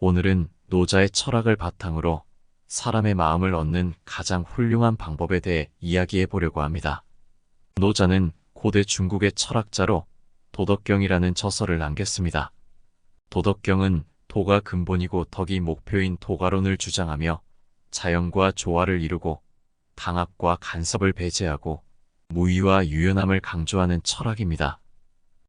오늘은 노자의 철학을 바탕으로 사람의 마음을 얻는 가장 훌륭한 방법에 대해 이야기해 보려고 합니다. 노자는 고대 중국의 철학자로 도덕경이라는 저서를 남겼습니다. 도덕경은 도가 근본이고 덕이 목표인 도가론을 주장하며 자연과 조화를 이루고 강압과 간섭을 배제하고 무의와 유연함을 강조하는 철학입니다.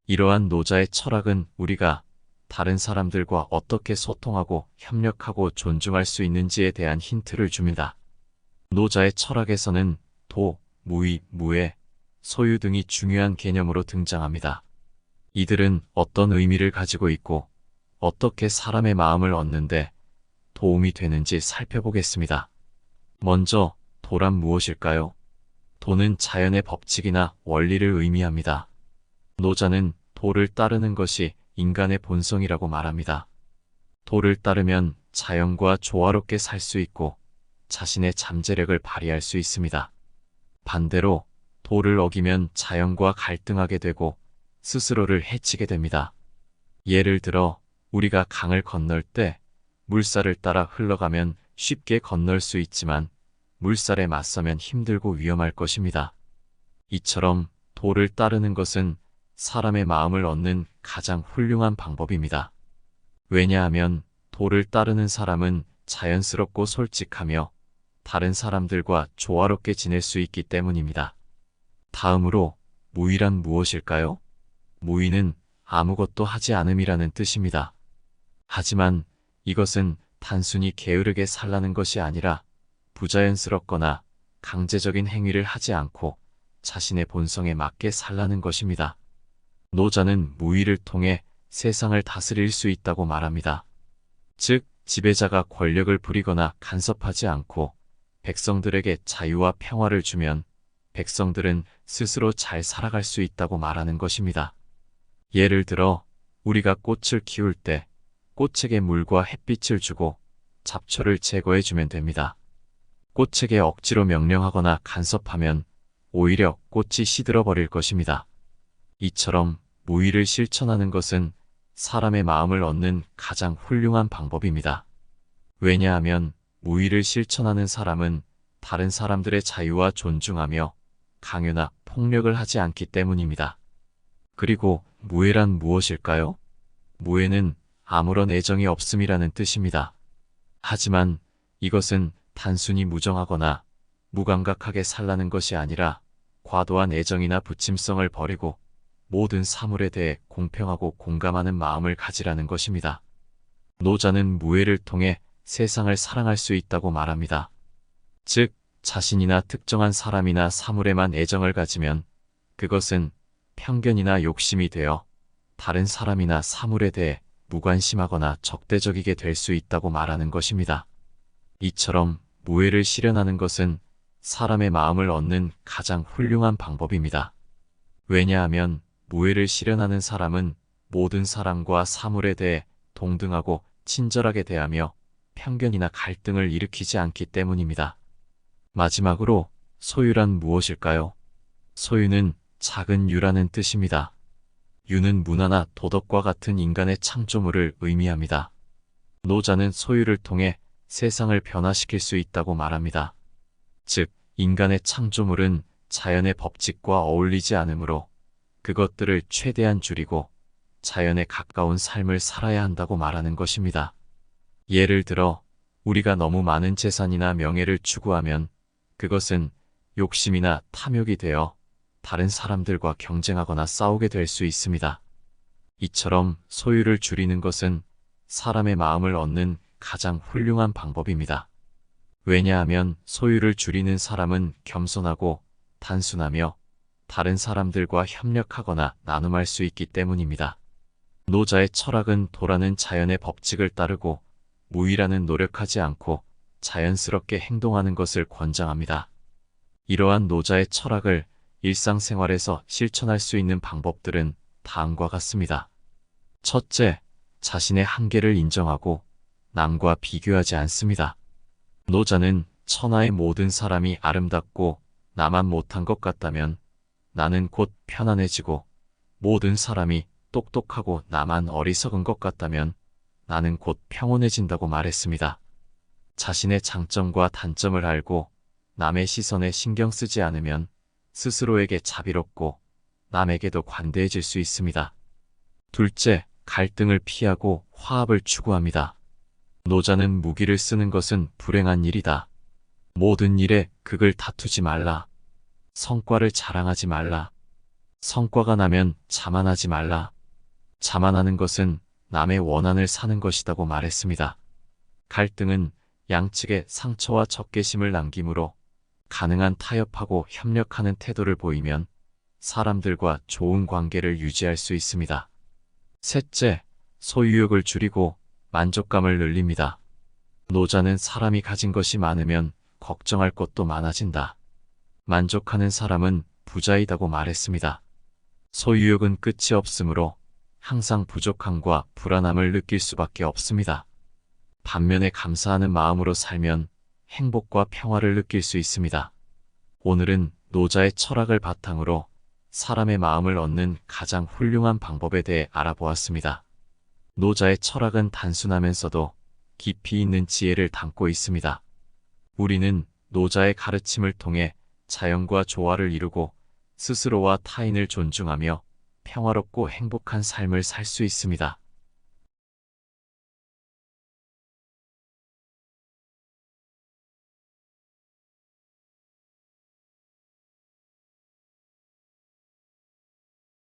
이러한 노자의 철학은 우리가 다른 사람들과 어떻게 소통하고 협력하고 존중할 수 있는지에 대한 힌트를 줍니다. 노자의 철학에서는 도, 무의, 무예, 소유 등이 중요한 개념으로 등장합니다. 이들은 어떤 의미를 가지고 있고 어떻게 사람의 마음을 얻는데 도움이 되는지 살펴보겠습니다. 먼저 도란 무엇일까요? 도는 자연의 법칙이나 원리를 의미합니다. 노자는 도를 따르는 것이 인간의 본성이라고 말합니다. 도를 따르면 자연과 조화롭게 살 수 있고 자신의 잠재력을 발휘할 수 있습니다. 반대로 도를 어기면 자연과 갈등하게 되고 스스로를 해치게 됩니다. 예를 들어 우리가 강을 건널 때 물살을 따라 흘러가면 쉽게 건널 수 있지만 물살에 맞서면 힘들고 위험할 것입니다. 이처럼 도를 따르는 것은 사람의 마음을 얻는 가장 훌륭한 방법입니다. 왜냐하면 도를 따르는 사람은 자연스럽고 솔직하며 다른 사람들과 조화롭게 지낼 수 있기 때문입니다. 다음으로 무의란 무엇일까요? 무의는 아무것도 하지 않음이라는 뜻입니다. 하지만 이것은 단순히 게으르게 살라는 것이 아니라 부자연스럽거나 강제적인 행위를 하지 않고 자신의 본성에 맞게 살라는 것입니다. 노자는 무의를 통해 세상을 다스릴 수 있다고 말합니다. 즉, 지배자가 권력을 부리거나 간섭하지 않고 백성들에게 자유와 평화를 주면 백성들은 스스로 잘 살아갈 수 있다고 말하는 것입니다. 예를 들어 우리가 꽃을 키울 때 꽃에게 물과 햇빛을 주고 잡초를 제거해주면 됩니다. 꽃에게 억지로 명령하거나 간섭하면 오히려 꽃이 시들어버릴 것입니다. 이처럼 무의를 실천하는 것은 사람의 마음을 얻는 가장 훌륭한 방법입니다. 왜냐하면 무의를 실천하는 사람은 다른 사람들의 자유와 존중하며 강요나 폭력을 하지 않기 때문입니다. 그리고 무애란 무엇일까요? 무애는 아무런 애정이 없음이라는 뜻입니다. 하지만 이것은 단순히 무정하거나 무감각하게 살라는 것이 아니라 과도한 애정이나 부침성을 버리고 모든 사물에 대해 공평하고 공감하는 마음을 가지라는 것입니다. 노자는 무애를 통해 세상을 사랑할 수 있다고 말합니다. 즉, 자신이나 특정한 사람이나 사물에만 애정을 가지면 그것은 편견이나 욕심이 되어 다른 사람이나 사물에 대해 무관심하거나 적대적이게 될 수 있다고 말하는 것입니다. 이처럼 무애를 실현하는 것은 사람의 마음을 얻는 가장 훌륭한 방법입니다. 왜냐하면 무애를 실현하는 사람은 모든 사람과 사물에 대해 동등하고 친절하게 대하며 편견이나 갈등을 일으키지 않기 때문입니다. 마지막으로 소유란 무엇일까요? 소유는 작은 유라는 뜻입니다. 유는 문화나 도덕과 같은 인간의 창조물을 의미합니다. 노자는 소유를 통해 세상을 변화시킬 수 있다고 말합니다. 즉, 인간의 창조물은 자연의 법칙과 어울리지 않으므로 그것들을 최대한 줄이고 자연에 가까운 삶을 살아야 한다고 말하는 것입니다. 예를 들어 우리가 너무 많은 재산이나 명예를 추구하면 그것은 욕심이나 탐욕이 되어 다른 사람들과 경쟁하거나 싸우게 될 수 있습니다. 이처럼 소유를 줄이는 것은 사람의 마음을 얻는 가장 훌륭한 방법입니다. 왜냐하면 소유를 줄이는 사람은 겸손하고 단순하며 다른 사람들과 협력하거나 나눔할 수 있기 때문입니다. 노자의 철학은 도라는 자연의 법칙을 따르고 무의라는 노력하지 않고 자연스럽게 행동하는 것을 권장합니다. 이러한 노자의 철학을 일상생활에서 실천할 수 있는 방법들은 다음과 같습니다. 첫째, 자신의 한계를 인정하고 남과 비교하지 않습니다. 노자는 천하의 모든 사람이 아름답고 나만 못한 것 같다면 나는 곧 편안해지고 모든 사람이 똑똑하고 나만 어리석은 것 같다면 나는 곧 평온해진다고 말했습니다. 자신의 장점과 단점을 알고 남의 시선에 신경 쓰지 않으면 스스로에게 자비롭고 남에게도 관대해질 수 있습니다. 둘째, 갈등을 피하고 화합을 추구합니다. 노자는 무기를 쓰는 것은 불행한 일이다. 모든 일에 극을 다투지 말라. 성과를 자랑하지 말라. 성과가 나면 자만하지 말라. 자만하는 것은 남의 원한을 사는 것이라고 말했습니다. 갈등은 양측에 상처와 적개심을 남기므로 가능한 타협하고 협력하는 태도를 보이면 사람들과 좋은 관계를 유지할 수 있습니다. 셋째, 소유욕을 줄이고 만족감을 늘립니다. 노자는 사람이 가진 것이 많으면 걱정할 것도 많아진다. 만족하는 사람은 부자이다고 말했습니다. 소유욕은 끝이 없으므로 항상 부족함과 불안함을 느낄 수밖에 없습니다. 반면에 감사하는 마음으로 살면 행복과 평화를 느낄 수 있습니다. 오늘은 노자의 철학을 바탕으로 사람의 마음을 얻는 가장 훌륭한 방법에 대해 알아보았습니다. 노자의 철학은 단순하면서도 깊이 있는 지혜를 담고 있습니다. 우리는 노자의 가르침을 통해 자연과 조화를 이루고 스스로와 타인을 존중하며 평화롭고 행복한 삶을 살 수 있습니다.